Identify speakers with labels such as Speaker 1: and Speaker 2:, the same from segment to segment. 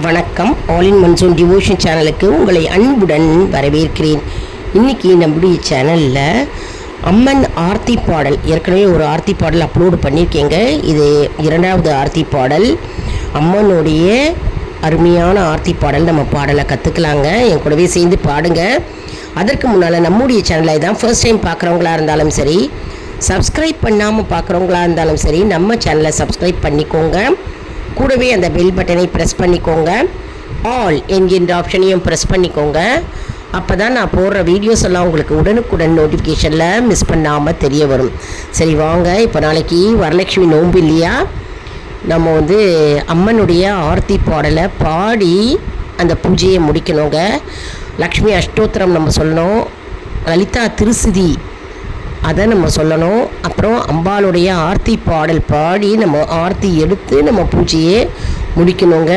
Speaker 1: வணக்கம். All in monsoon devotion சேனலுக்கு உங்களை அன்புடன் வரவேற்கிறேன். இன்றைக்கி நம்முடைய சேனலில் அம்மன் ஆர்த்தி பாடல், ஏற்கனவே ஒரு ஆர்த்தி பாடல் அப்லோடு பண்ணியிருக்கேங்க. இது இரண்டாவது ஆர்த்தி பாடல். அம்மனுடைய அருமையான ஆர்த்தி பாடல் நம்ம பாடலை கற்றுக்கலாங்க. என் கூடவே சேர்ந்து பாடுங்க. அதற்கு முன்னால் நம்முடைய சேனலை தான் ஃபர்ஸ்ட் டைம் பார்க்குறவங்களா இருந்தாலும் சரி, சப்ஸ்கிரைப் பண்ணாமல் பார்க்குறவங்களா இருந்தாலும் சரி, நம்ம சேனலை சப்ஸ்கிரைப் பண்ணிக்கோங்க. கூடவே அந்த பெல் பட்டனை ப்ரெஸ் பண்ணிக்கோங்க. ஆல் என்கின்ற ஆப்ஷனையும் ப்ரெஸ் பண்ணிக்கோங்க. அப்போ தான் நான் போடுற வீடியோஸ் எல்லாம் உங்களுக்கு உடனுக்குடன் நோட்டிஃபிகேஷனில் மிஸ் பண்ணாமல் தெரிய வரும். சரி வாங்க, இப்போ நாளைக்கு வரலட்சுமி நோன்பு இல்லையா, நம்ம அம்மனுடைய ஆர்த்தி பாடலை பாடி அந்த பூஜையை முடிக்கணுங்க. லக்ஷ்மி அஷ்டோத்திரம் நம்ம சொல்லணும், லலிதா திருசுதி அதை நம்ம சொல்லணும். அப்புறம் அம்பாளுடைய ஆர்த்தி பாடல் பாடி நம்ம ஆர்த்தி எடுத்து நம்ம பூஜையை முடிக்கணுங்க.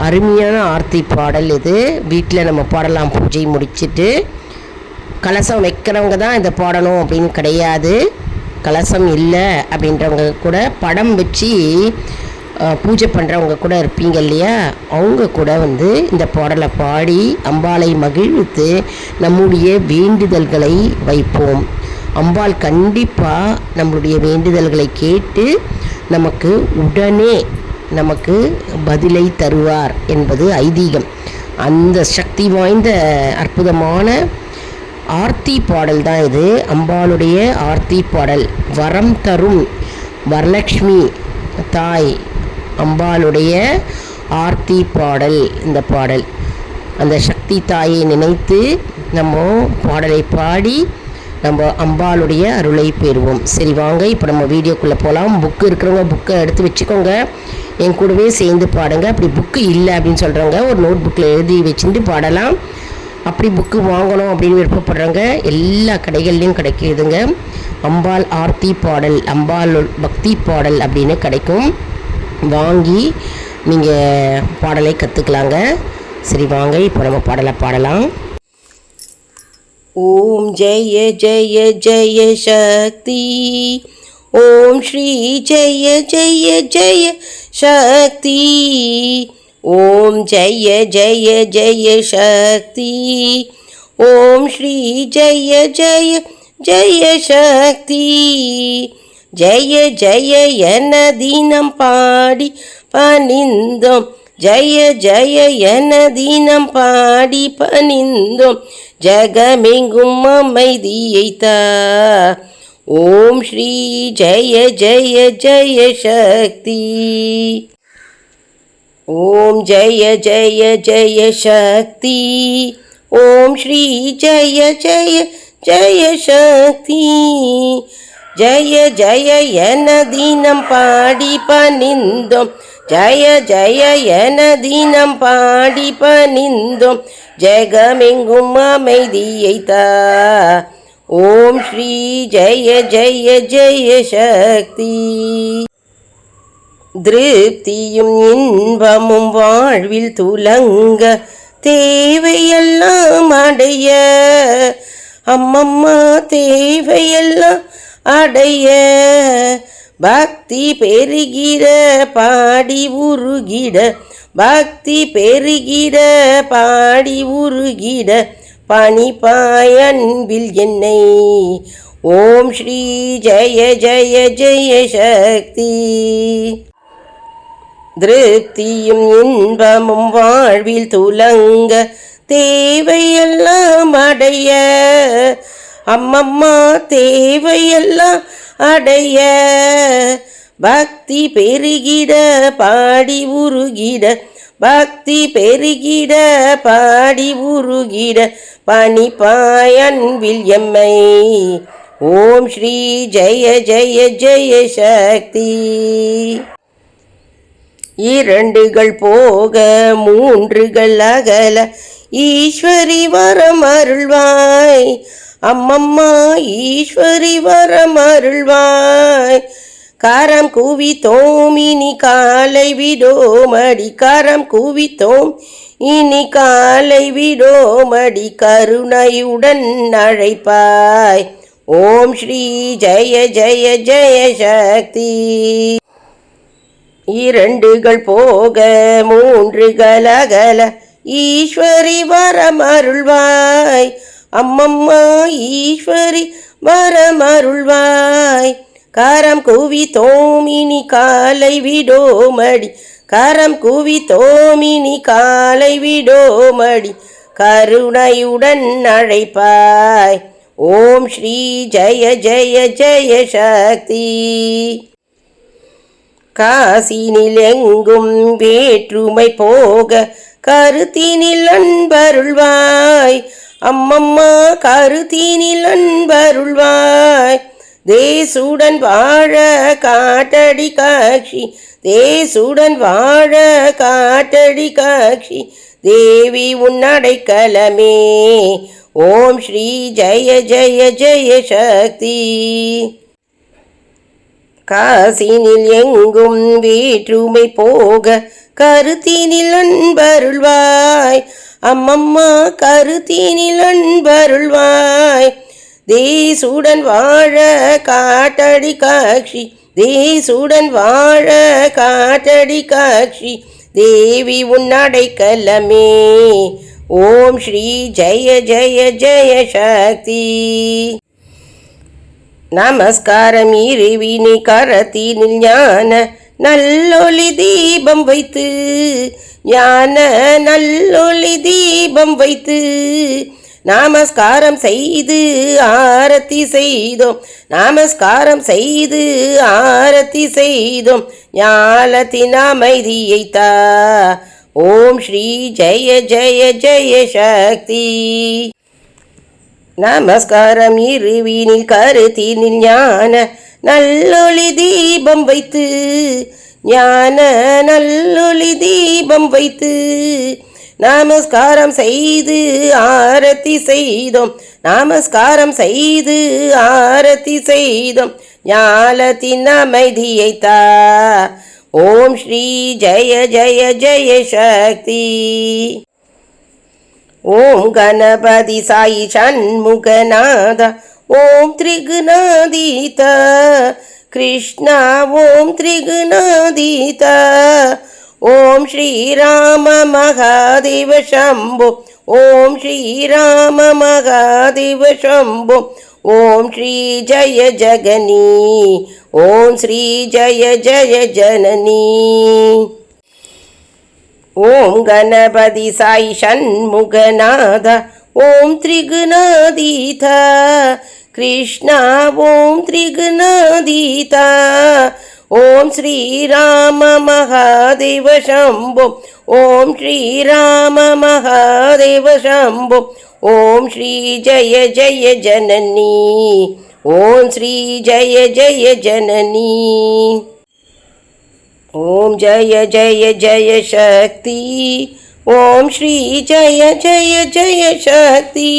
Speaker 1: அருமையான ஆர்த்தி பாடல் இது. வீட்டில் நம்ம பாடலாம். பூஜை முடிச்சுட்டு கலசம் வைக்கிறவங்க தான் இதை பாடணும் அப்படின்னு கிடையாது. கலசம் இல்லை அப்படின்றவங்க கூட, படம் வச்சு பூஜை பண்ணுறவங்க கூட இருப்பீங்க இல்லையா, அவங்க கூட இந்த பாடலை பாடி அம்பாளை மகிழ்வித்து நம்முடைய வேண்டுதல்களை வைப்போம். அம்பாள் கண்டிப்பாக நம்மளுடைய வேண்டுதல்களை கேட்டு நமக்கு உடனே நமக்கு பதிலை தருவார் என்பது ஐதீகம். அந்த சக்தி வாய்ந்த அற்புதமான ஆர்த்தி பாடல் தான் இது. அம்பாளுடைய ஆர்த்தி பாடல். வரம் தரும் வரலக்ஷ்மி தாய் அம்பாளுடைய ஆர்த்தி பாடல். இந்த பாடல் அந்த சக்தி தாயை நினைத்து நம்ம பாடலை பாடி நம்ம அம்பாளுடைய அருளை பெறுவோம். சரி வாங்க, இப்போ நம்ம வீடியோக்குள்ளே போகலாம். புக்கு இருக்கிறவங்க புக்கை எடுத்து வச்சுக்கோங்க, என் கூடவே சேர்ந்து பாடுங்க. அப்படி புக்கு இல்லை அப்படின்னு சொல்கிறவங்க ஒரு நோட் புக்கில் எழுதி வச்சுட்டு பாடலாம். அப்படி புக்கு வாங்கணும் அப்படின்னு விருப்பப்படுறவங்க எல்லா கடைகள்லையும் கிடைக்கிதுங்க. அம்பாள் ஆர்த்தி பாடல், அம்பாள் பக்தி பாடல் அப்படின்னு கிடைக்கும். வாங்கி நீங்கள் பாடலை கற்றுக்கலாங்க. சரி வாங்க, இப்போ நம்ம பாடலை பாடலாம். ஓம் ஜெய ஜெய ஜெய சக்தி, ஓம் ஸ்ரீ ஜெய ஜெய ஜெய சக்தி, ஓம் ஜெய ஜெய ஜெய சக்தி, ஓம் ஸ்ரீ ஜெய ஜெய ஜெய சக்தி. ஜெய ஜெய என தினம் பாடி பணிந்தோம், ஜெய ஜெய என தினம் பாடி பணிந்தோம், ஜகமெங்கும் அமைதியை தா. ஓம் ஸ்ரீ ஜெய ஜெய ஜெய சக்தி, ஓம் ஜெய ஜெய ஜெய சக்தி, ஓம் ஸ்ரீ ஜெய ஜெய ஜெய சக்தி. ஜெய ஜெய என தினம் பாடி பணிந்தோம், ஜெய ஜெய என தினம் பாடி பணிந்தோம், ஜெகமெங்கும் அமைதியை தா. ஓம் ஸ்ரீ ஜெய ஜெய ஜெய சக்தி. திருப்தியும் இன்பமும் வாழ்வில் துலங்க, தேவையெல்லாம் அடைய அம்மம்மா, தேவையெல்லாம் அடைய, பக்தி பெருகிட பாடி உருகிட, பக்தி பெருகிட பாடி உருகிட, பணிப்பாய் அன்பில் என்னை. ஓம் ஸ்ரீ ஜெய ஜெய ஜெய சக்தி. திருப்தியும் இன்பமும் வாழ்வில் துலங்க, தேவையெல்லாம் அடைய அம்மம்மா, தேவையெல்லாம் அடைய, பக்தி பெருகிட பாடி உருகிட, பக்தி பெருகிட பாடி உருகிட, பணிப்பாய் அன்பில் எம்மை. ஓம் ஸ்ரீ ஜெய ஜெய ஜெய சக்தி. இரண்டுகள் போக மூன்றுகள் அகல, ஈஸ்வரி வரம் அருள்வாய் அம்மம்மா, ஈஸ்வரி வரம் அருள்வாய். கரம் குவித்தோம் இனி காலை விடோமடி, கரம் குவித்தோம் இனி காலை விடோமடி, கருணையுடன் அழைப்பாய். ஓம் ஸ்ரீ ஜெய ஜெய ஜெய சக்தி. இரண்டுகள் போக மூன்றுகள் அகல ஈஸ்வரி வரமருள்வாய். அம்மம்மா ஈஸ்வரி வரமருள்வாய். கரம் குவி தோமினி காலை விடோமடி, கரம் குவி தோமினி காலை விடோமடி, கருணையுடன் அழைப்பாய். ஓம் ஸ்ரீ ஜெய ஜெய ஜெய சக்தி. காசினில் எங்கும் வேற்றுமை போக கருத்தினில் அன்பருள்வாய். அம்மம்மா கருத்தினில் அன்பருள்வாய். தேசுடன் வாழ காட்டடி காட்சி, தேசுடன் வாழ காட்டடி காட்சி, தேவி உன்னடைக்கலமே. ஓம் ஸ்ரீ ஜெய ஜெய ஜெய சக்தி. காசினில் எங்கும் வேற்றுமை போக கருத்தினில் அன்பருள்வாய். அம்மம்மா கருத்தினில் அன்பருள்வாய். தேசுடன் வாழ காட்டடி காட்சி, தேசுடன் வாழ காட்டடி காட்சி, தேவி உன்னடைக்கலமே. ஓம் ஸ்ரீ ஜெய ஜெய ஜெய சக்தி. நமஸ்காரம் இறைவினி கரத்தினில் ஞான நல்லொளி தீபம் வைத்து, ஞான நல்லொளி தீபம் வைத்து, நமஸ்காரம் செய்து ஆரத்தி செய்தோம், நமஸ்காரம் செய்து ஆரத்தி செய்தோம், ஞானத்தின் அமைதியை தா. ஓம் ஸ்ரீ ஜெய ஜெய ஜெய சக்தி. நமஸ்காரம் இருவினில் கருத்தினில் ஞான நல்லொளி தீபம் வைத்து, ஞான நல்லொளி தீபம் வைத்து, நமஸ்காரம் செய்து ஆரத்தி செய்தோம், நமஸ்காரம் செய்து ஆரத்தி செய்தோம், ஞானத்தின் அமைதியை தா. ஓம் ஸ்ரீ ஜெய ஜெய ஜெய சக்தி. ஓம் கணபதி சாயி சண்முகநாத, ஓம் திரிகுணாதீத கிருஷ்ணா, ஓம் திரிகுணாதீத, ஓம் ஸ்ரீராம மகாதேவ சம்போ, ஓம் ஸ்ரீராம மகாதேவ சம்போ, ஓம் ஸ்ரீ ஜய ஜகனி, ஓம் ஸ்ரீ ஜய ஜய ஜனனி. ஓம் கணபதி சாயி சண்முகநாத, ஓம் திரிகுணாதீத கிருஷ்ணா, ஓம் திரிகுணாதீத, ஓம் ஸ்ரீராம மகாதேவ சம்போ, ஓம் ஸ்ரீராம மகாதேவ சம்போ, ஓம் ஸ்ரீ ஜய ஜய ஜனனி, ஓம் ஸ்ரீ ஜய ஜய ஜனனி. ஓம் ஜய ஜய ஜய சக்தி. ஓம் ஸ்ரீ ஜய ஜய ஜய சக்தி.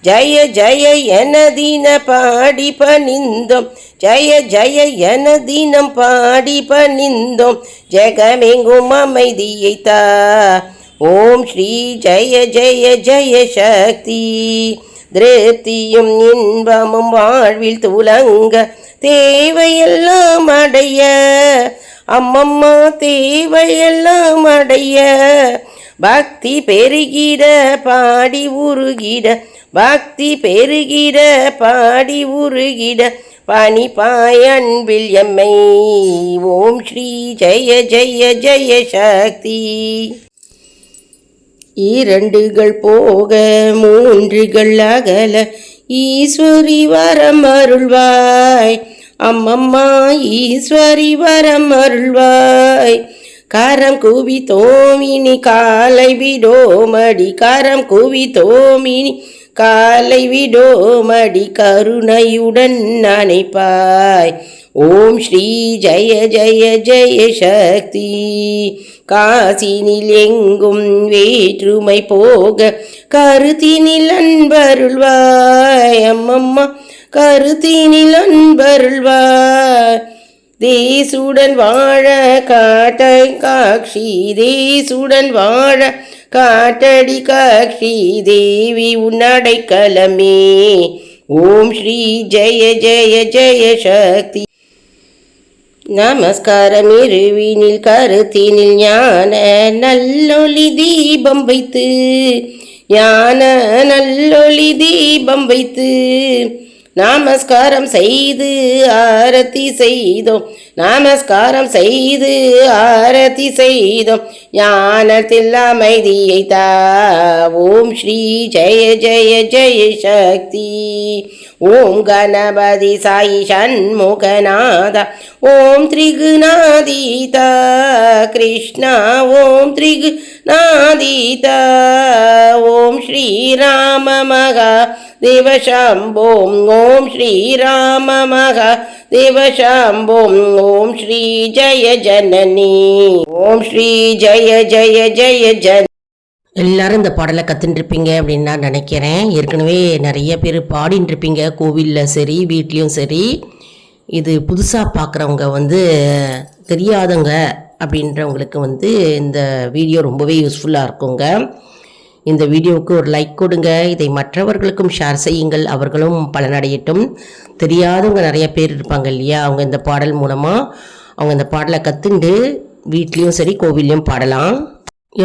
Speaker 1: ஜய ஜய என தின பாடி பணிந்தோம், ஜய ஜய என தினம் பாடி பணிந்தோம், ஜெகமெங்கும் அமைதியை தா. ஓம் ஸ்ரீ ஜய ஜய ஜய சக்தி. திருப்தியும் இன்பமும் வாழ்வில் துலங்க தேவையெல்லாம் அடைய, அம்மம்மா தேவையெல்லாம் அடைய, பக்தி பெருகிட பாடி உருகிட, பக்தி பெருகிட பாடி உருகிட, பணிப்பாய் அன்பில் எம்மை. ஓம் ஸ்ரீ ஜய ஜய ஜய சக்தி. இரண்டுகள் போக மூன்றுகள் அகல ஈஸ்வரி வரம் அருள்வாய். அம்மம்மா ஈஸ்வரி வரம் அருள்வாய். கரம் குவி தோமினி காலை விடோமடி, கரம் குவி தோமினி காலை விடோமடி, கருணையுடன் அணைப்பாய். ஓம் ஸ்ரீ ஜய ஜய ஜய சக்தி. காசினில் எங்கும் வேற்றுமை போக கருத்தினில் அன்பருள்வாய். அம்மம்மா கருத்தினில் அன்பருள்வாய். தேசுடன் வாழ காட்டை காட்சி, தேசுடன் வாழ காட்டடி காட்சி, தேவி உன்னடைக்கலமே. ஓம் ஸ்ரீ ஜய ஜய ஜய சக்தி. நமஸ்காரம் இருவினில் கருத்தினில் ஞான நல்லொளி தீபம் வைத்து ஞான நல்லொளி தீபம் வைத்து நமஸ்காரம் செய்து ஆரத்தி செய்தோம் நமஸ்காரம் செய்து ஆரத்தி செய்தோம் ஞானத்தில் அமைதியை தா ஓம் ஸ்ரீ ஜெய ஜெய ஜெய சக்தி ஓம் கணபதி சாயி சண்முகநாத ஓம் திரிகுநாதீதா கிருஷ்ணா ஓம் திரிகுநாதீதா ஓம் ஸ்ரீராம மகா தேவசம்போம் ஓம் ஸ்ரீராம மகா தேவசம்போம் ஓம் ஸ்ரீ ஜய ஜனனி ஓம் ஸ்ரீ ஜய ஜய ஜய ஜன. எல்லாரும் இந்த பாடலை கற்றுட்டுருப்பீங்க அப்படின்னு நான் நினைக்கிறேன். ஏற்கனவே நிறைய பேர் பாடின்னு இருப்பீங்க, கோவிலில் சரி வீட்லேயும் சரி. இது புதுசாக பார்க்குறவங்க தெரியாதவங்க அப்படின்றவங்களுக்கு இந்த வீடியோ ரொம்பவே யூஸ்ஃபுல்லாக இருக்குங்க. இந்த வீடியோவுக்கு ஒரு லைக் கொடுங்க, இதை மற்றவர்களுக்கும் ஷேர் செய்யுங்கள், அவர்களும் பலனடையட்டும். தெரியாதவங்க நிறைய பேர் இருப்பாங்க இல்லையா, அவங்க இந்த பாடல் மூலமாக அவங்க இந்த பாடலை கற்றுண்டு வீட்லேயும் சரி கோவில்லையும் பாடலாம்.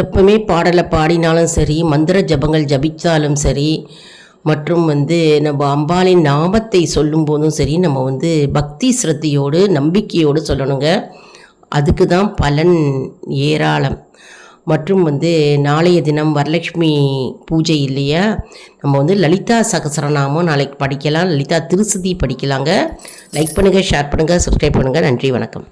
Speaker 1: எப்பவுமே பாடலை பாடினாலும் சரி, மந்திர ஜபங்கள் ஜபித்தாலும் சரி, மற்றும் நம்ம அம்பாளின் நாமத்தை சொல்லும் போதும் சரி, நம்ம பக்தி ஸ்ரத்தையோடு நம்பிக்கையோடு சொல்லணுங்க. அதுக்கு தான் பலன் ஏராளம். மற்றும் நாளைய தினம் வரலட்சுமி பூஜை இல்லையா, நம்ம லலிதா சகசரநாமம் நாளைக்கு படிக்கலாம், லலிதா திருசதி படிக்கலாங்க. லைக் பண்ணுங்கள், ஷேர் பண்ணுங்கள், சப்ஸ்கிரைப் பண்ணுங்கள். நன்றி, வணக்கம்.